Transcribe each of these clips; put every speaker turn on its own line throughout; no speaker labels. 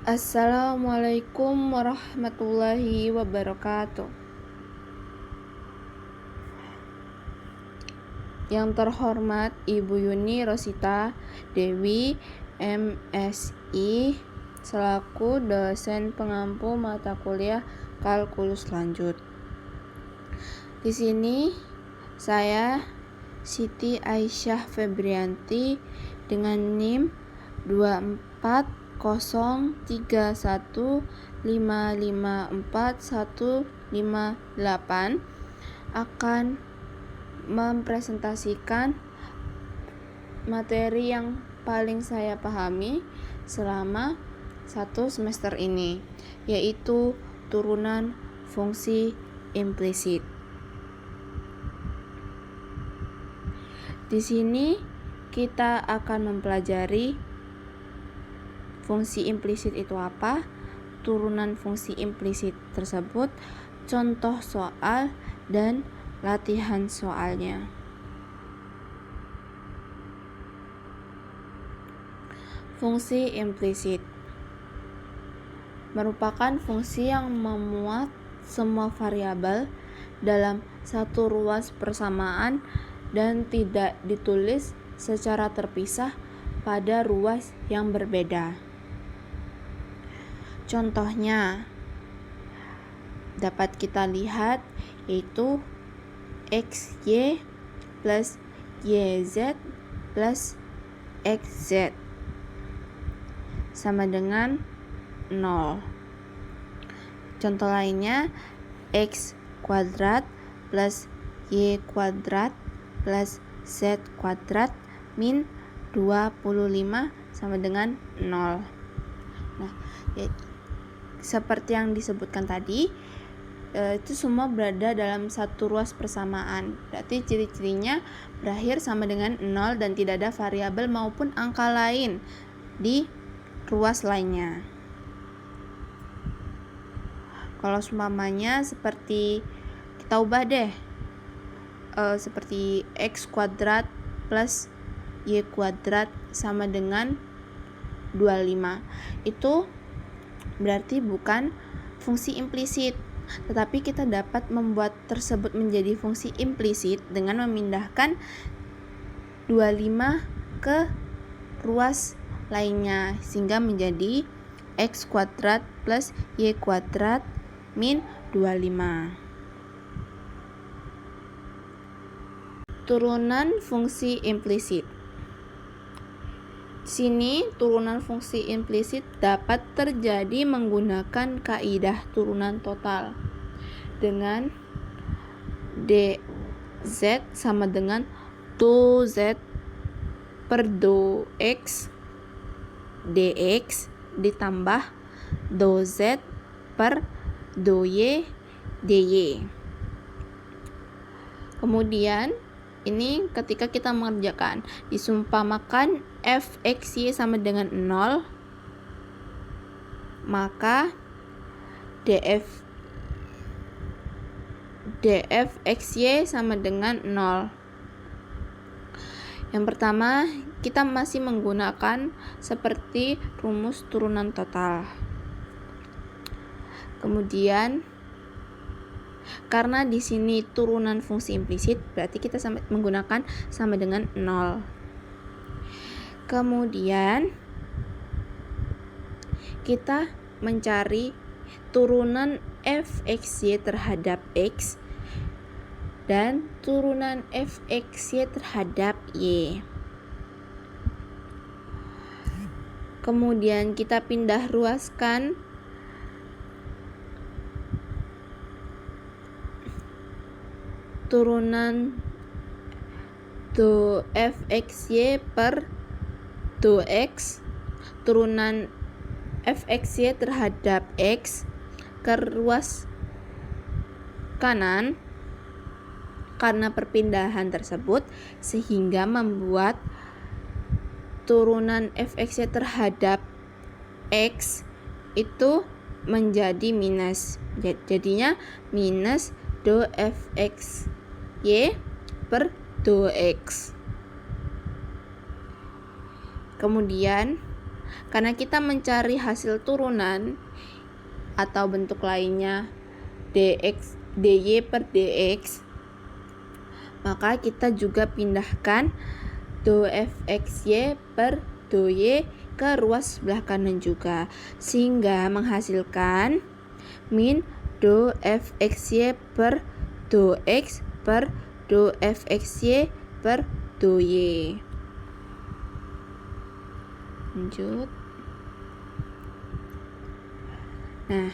Assalamualaikum warahmatullahi wabarakatuh. Yang terhormat Ibu Yuni Rosita Dewi, MSI, selaku dosen pengampu mata kuliah kalkulus lanjut. Di sini saya Siti Aisyah Febrianti dengan NIM 24031554158 akan mempresentasikan materi yang paling saya pahami selama 1 semester ini, yaitu turunan fungsi implisit. Di sini kita akan mempelajari fungsi implisit itu apa, turunan fungsi implisit tersebut, contoh soal, dan latihan soalnya. Fungsi implisit merupakan fungsi yang memuat semua variabel dalam satu ruas persamaan dan tidak ditulis secara terpisah pada ruas yang berbeda. Contohnya dapat kita lihat yaitu XY plus YZ plus XZ sama dengan 0. Contoh lainnya X kuadrat plus Y kuadrat plus Z kuadrat min 25 sama dengan 0. Nah, seperti yang disebutkan tadi, itu semua berada dalam satu ruas persamaan. Berarti ciri-cirinya berakhir sama dengan 0 dan tidak ada variabel maupun angka lain di ruas lainnya. Kalau seumpamanya seperti kita ubah deh, seperti X kuadrat plus Y kuadrat sama dengan 25. Itu berarti bukan fungsi implisit, tetapi kita dapat membuat tersebut menjadi fungsi implisit dengan memindahkan 25 ke ruas lainnya, sehingga menjadi X kuadrat plus Y kuadrat min 25. Turunan fungsi implisit. Sini turunan fungsi implisit dapat terjadi menggunakan kaidah turunan total dengan dz sama dengan dz per dx dx ditambah dz per dy dy. Kemudian ini ketika kita mengerjakan, disumpamakan fxy sama dengan 0, maka dfxy sama dengan 0. Yang pertama, kita masih menggunakan seperti rumus turunan total. Kemudian karena di sini turunan fungsi implisit, berarti kita menggunakan sama dengan 0. Kemudian kita mencari turunan fxy terhadap x dan turunan fxy terhadap y. Kemudian kita pindah ruaskan turunan do fxy per do x, turunan fxy terhadap x ke ruas kanan karena perpindahan tersebut, sehingga membuat turunan fxy terhadap x itu menjadi minus. Jadinya minus do fx y per do x. Kemudian Karena kita mencari hasil turunan atau bentuk lainnya dy per dx, maka kita juga pindahkan do fxy per do y ke ruas sebelah kanan juga, sehingga menghasilkan min do fxy per do x per do fxy per do y. Lanjut. Nah,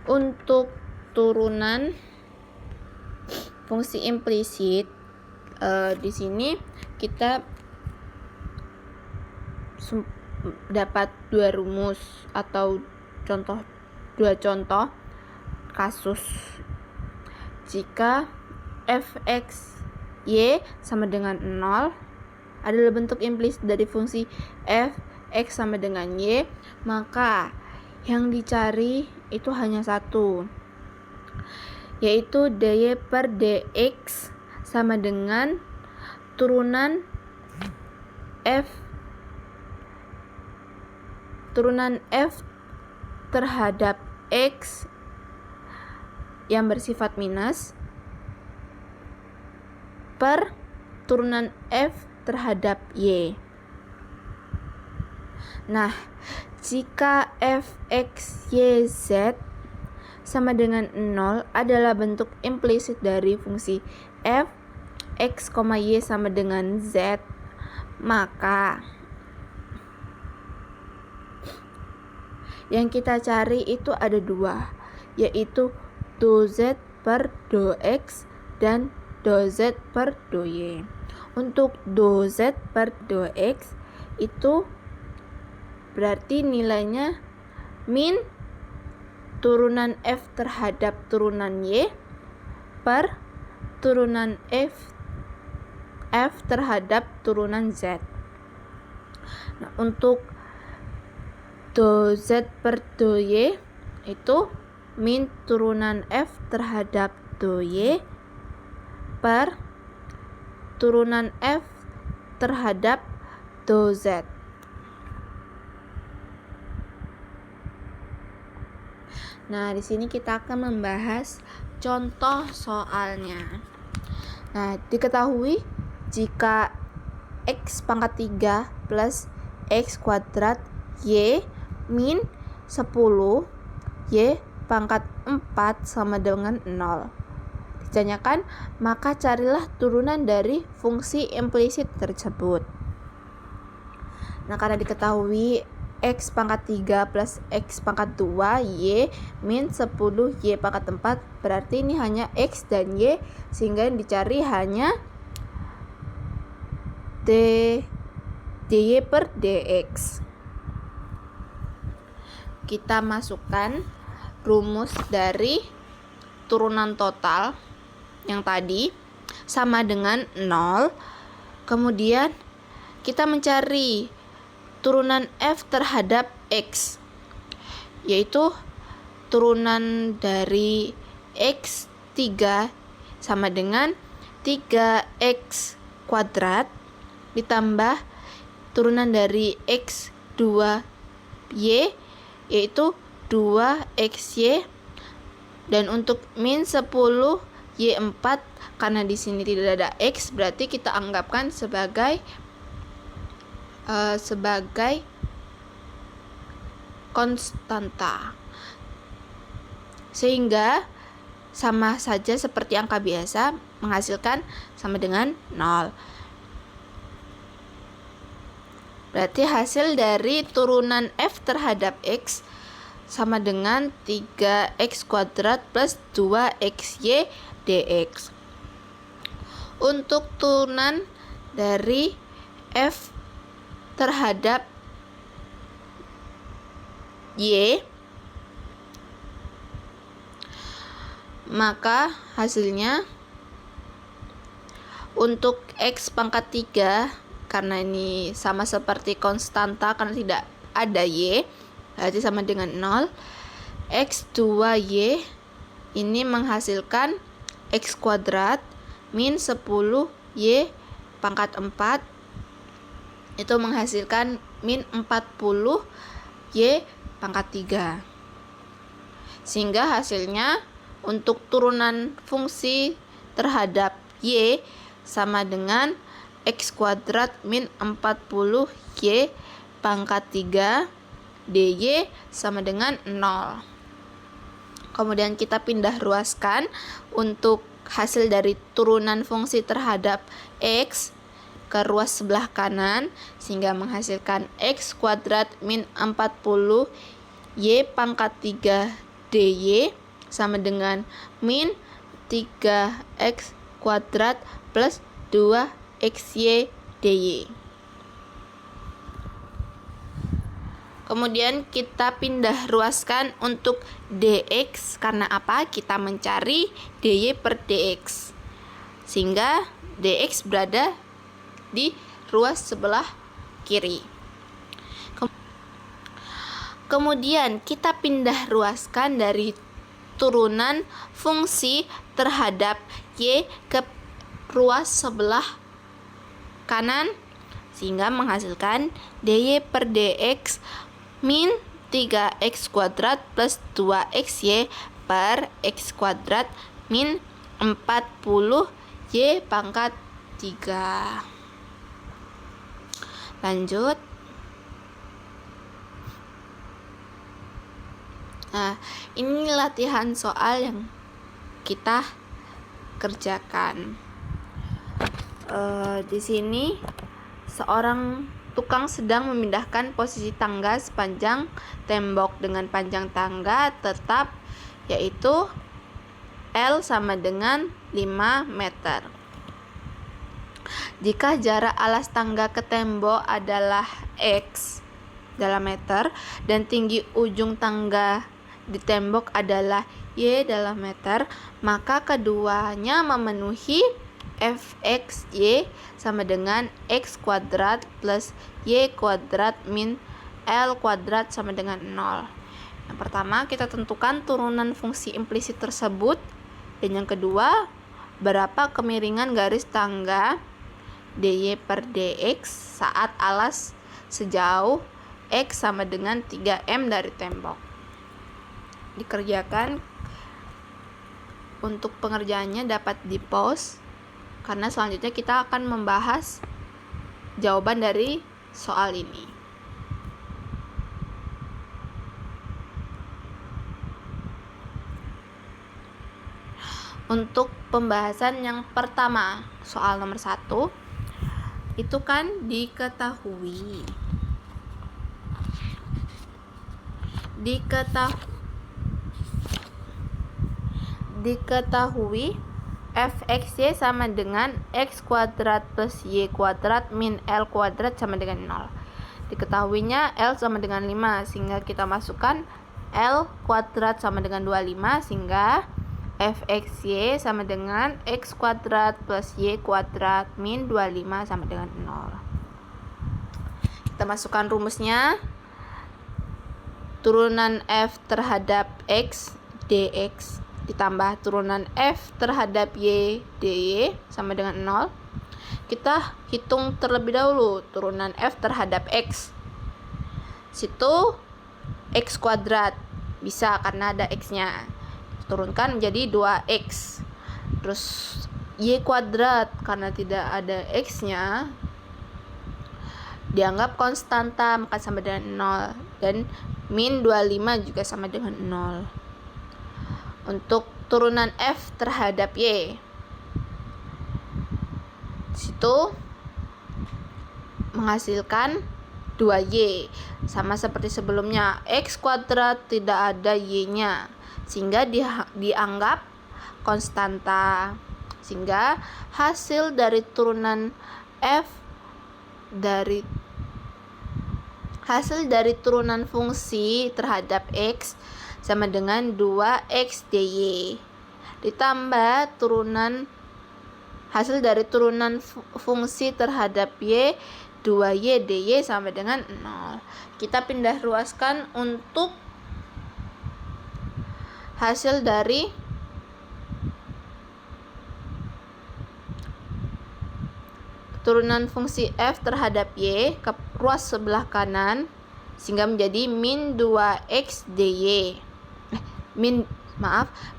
untuk turunan fungsi implisit di sini kita dapat dua rumus atau dua contoh kasus. Jika fx y sama dengan 0 adalah bentuk implisit dari fungsi fx sama dengan y, maka yang dicari itu hanya satu, yaitu dy per dx sama dengan turunan f terhadap x yang bersifat minus per turunan f terhadap y. Nah, jika fx, y, z sama dengan 0 adalah bentuk implisit dari fungsi f, x, y sama dengan z, maka yang kita cari itu ada dua, yaitu do z per do x dan do z per do y. Untuk do z per do x itu berarti nilainya min turunan f terhadap turunan y per turunan f terhadap turunan z. Nah, untuk do z per do y itu min turunan f terhadap do y per turunan f terhadap do z. Nah, di sini kita akan membahas contoh soalnya. Nah, diketahui jika x pangkat 3 plus x kuadrat y min 10 y pangkat 4 sama dengan 0 ditanyakan, maka carilah turunan dari fungsi implisit tersebut. Nah, karena diketahui x pangkat 3 plus x pangkat 2 y min 10 y pangkat 4, berarti ini hanya x dan y, sehingga yang dicari hanya dy per dx. Kita masukkan rumus dari turunan total yang tadi sama dengan 0. Kemudian kita mencari turunan f terhadap x, yaitu turunan dari x 3 sama dengan 3x kuadrat ditambah turunan dari x 2y yaitu 2xy, dan untuk min 10 y4 karena di sini tidak ada x, berarti kita anggapkan sebagai konstanta, sehingga sama saja seperti angka biasa menghasilkan sama dengan 0. Berarti hasil dari turunan f terhadap x sama dengan 3x kuadrat plus 2xy dx. Untuk turunan dari f terhadap y, maka hasilnya untuk x pangkat 3, karena ini sama seperti konstanta karena tidak ada y, berarti sama dengan 0. X 2y ini menghasilkan x kuadrat min 10 y pangkat 4 itu menghasilkan min 40 Y pangkat 3. Sehingga hasilnya untuk turunan fungsi terhadap Y sama dengan X kuadrat min 40 Y pangkat 3 dy sama dengan 0. Kemudian kita pindah ruaskan untuk hasil dari turunan fungsi terhadap X ke ruas sebelah kanan, sehingga menghasilkan X kuadrat min 40 Y pangkat 3 dy sama dengan min 3X kuadrat plus 2XY dy. Kemudian kita pindah ruaskan untuk dx, karena apa? Kita mencari dy per dx, sehingga dx berada di ruas sebelah kiri. Kemudian kita pindah ruaskan dari turunan fungsi terhadap y ke ruas sebelah kanan, sehingga menghasilkan dy per dx min 3x kuadrat plus 2xy per x kuadrat min 40 y pangkat 3. Lanjut. Nah, ini latihan soal yang kita kerjakan. Di sini seorang tukang sedang memindahkan posisi tangga sepanjang tembok dengan panjang tangga tetap, yaitu L sama dengan 5 meter. Jika jarak alas tangga ke tembok adalah X dalam meter dan tinggi ujung tangga di tembok adalah Y dalam meter, maka keduanya memenuhi Fxy sama dengan X kuadrat plus Y kuadrat min L kuadrat sama dengan 0. Yang pertama, kita tentukan turunan fungsi implisit tersebut. Dan yang kedua, berapa kemiringan garis tangga dy per dx saat alas sejauh X sama dengan 3M dari tembok. Dikerjakan. Untuk pengerjaannya dapat di-pause, karena selanjutnya kita akan membahas jawaban dari soal ini. Untuk pembahasan yang pertama, soal nomor 1, itu kan diketahui Fxy sama dengan X kuadrat plus Y kuadrat min L kuadrat sama dengan 0. Diketahuinya L sama dengan 5, sehingga kita masukkan L kuadrat sama dengan 25, sehingga Fxy sama dengan X kuadrat plus Y kuadrat min 25 sama dengan 0. Kita masukkan rumusnya. Turunan F terhadap X dx ditambah turunan F terhadap Y dy sama dengan 0. Kita hitung terlebih dahulu turunan F terhadap X. Situ X kuadrat bisa karena ada X-nya. Turunkan menjadi 2X. Terus Y kuadrat karena tidak ada X-nya dianggap konstanta, maka sama dengan 0. Dan min 25 juga sama dengan 0. Untuk turunan F terhadap Y, situ menghasilkan 2Y, sama seperti sebelumnya. X kuadrat tidak ada Y-nya, sehingga dianggap konstanta. Sehingga hasil dari turunan turunan fungsi terhadap X sama dengan 2X dy ditambah hasil dari turunan fungsi terhadap Y 2Y dy sama dengan 0. Kita pindah ruaskan untuk hasil dari turunan fungsi f terhadap y ke ruas sebelah kanan sehingga menjadi min 2x dy. Min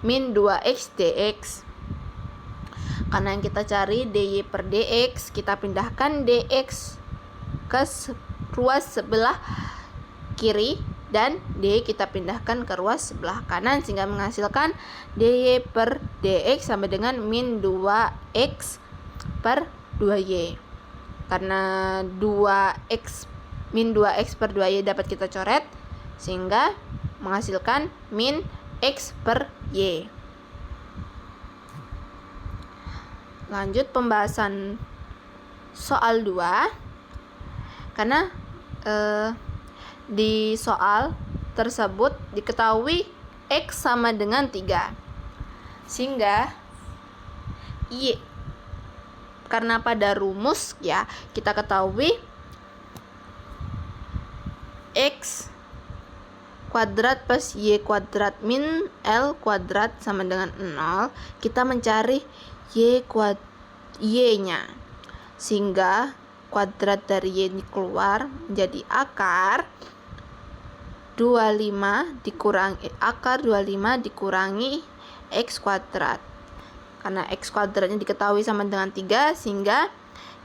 2x dx. Karena yang kita cari dy per dx, kita pindahkan dx ke ruas sebelah kiri dan dy kita pindahkan ke ruas sebelah kanan sehingga menghasilkan dy per dx sama dengan min 2x per 2y. Karena min 2x per 2y dapat kita coret sehingga menghasilkan min x per y. Lanjut pembahasan soal 2. Karena di soal tersebut diketahui x sama dengan 3. Sehingga y, karena pada rumus ya kita ketahui x kuadrat plus y kuadrat min l kuadrat sama dengan 0. Kita mencari y-nya. Sehingga kuadrat dari y ini keluar menjadi akar 25 dikurangi x kuadrat. Karena x kuadratnya diketahui sama dengan 3 sehingga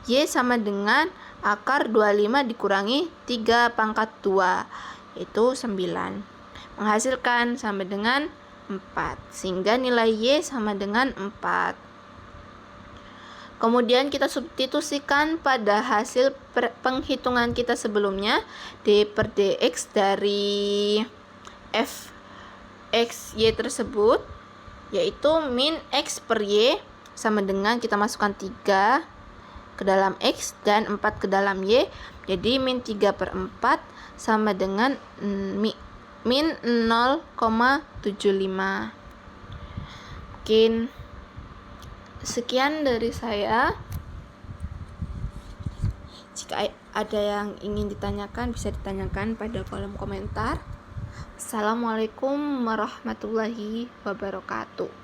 y sama dengan akar 25 dikurangi 3 pangkat 2 yaitu 9. Menghasilkan sama dengan 4 sehingga nilai y sama dengan 4. Kemudian kita substitusikan pada hasil penghitungan kita sebelumnya d per dx dari f x y tersebut yaitu min x per y sama dengan kita masukkan 3 ke dalam x dan 4 ke dalam y, jadi min 3 per 4 sama dengan min 0,75. Mungkin sekian dari saya. Jika ada yang ingin ditanyakan bisa ditanyakan pada kolom komentar. Assalamualaikum warahmatullahi wabarakatuh.